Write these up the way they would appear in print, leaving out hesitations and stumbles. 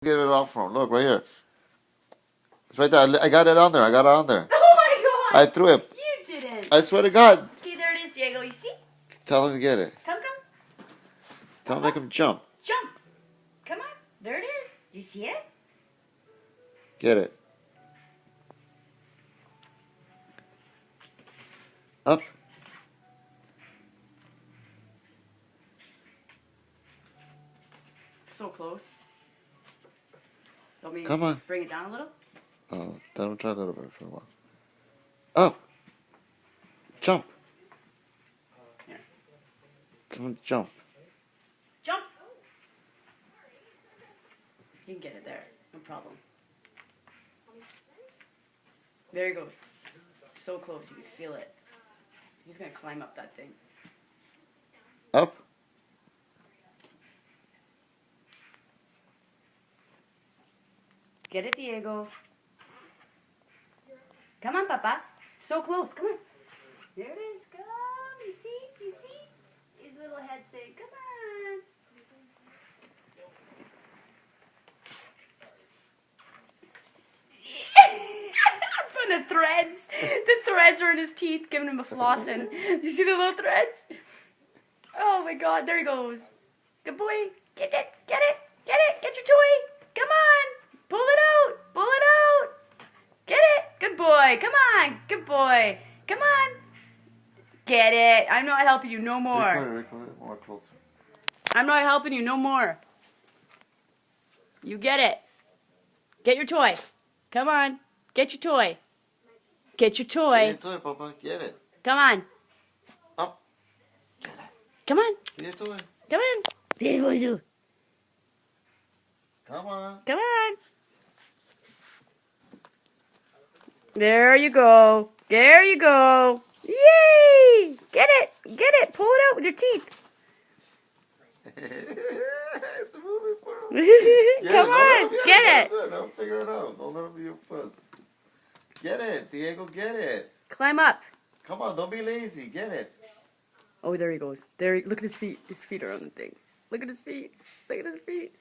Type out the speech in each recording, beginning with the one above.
Get it off from. Look, right here. It's right there. I got it on there. I got it on there. Oh my god! I threw it. You didn't. I swear to God. Okay, there it is, Diego. You see? Tell him to get it. Come. Don't make him jump. Jump. Come on. There it is. Do you see it? Get it. Up. So close. Want me to Come on. bring it down a little? Oh, don't try a little bit for a while. Up. Jump. Here. Someone jump. Jump. You can get it there. No problem. There he goes. So close. You can feel it. He's going to climb up that thing. Up. Get it, Diego. Come on, Papa. So close. Come on. There it is. Come. You see? You see? His little head saying, come on. From the threads. The threads are in his teeth, giving him a flossing. You see the little threads? Oh my God. There he goes. Good boy. Get it. Get it. Get it. Get your toy. Come on. Pull it out. Pull it out. Get it. Good boy. Come on. Good boy. Come on. Get it. I'm not helping you no more. Record it more closer. I'm not helping you no more. You get it. Get your toy. Come on. Get your toy. Get your toy. Get your toy, Papa. Get it. Come on. Up. Get it. Come on. Get your toy. Come on. This boy do. Come on. Come on. There you go. There you go. Yay! Get it. Get it. Pull it out with your teeth. It's moving forward. Come on. Get it. Don't figure it out. Don't let him be a fuss. Get it, Diego. Get it. Climb up. Come on. Don't be lazy. Get it. Oh, there he goes. There. Look at his feet. His feet are on the thing. Look at his feet. Look at his feet.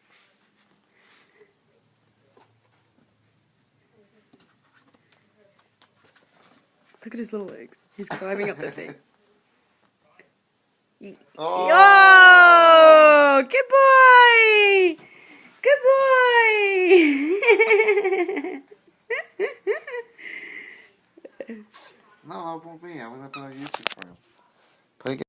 Look at his little legs. He's climbing up that thing. Oh. Oh, good boy. Good boy. No, that won't be. I'm going to put on YouTube for him. Play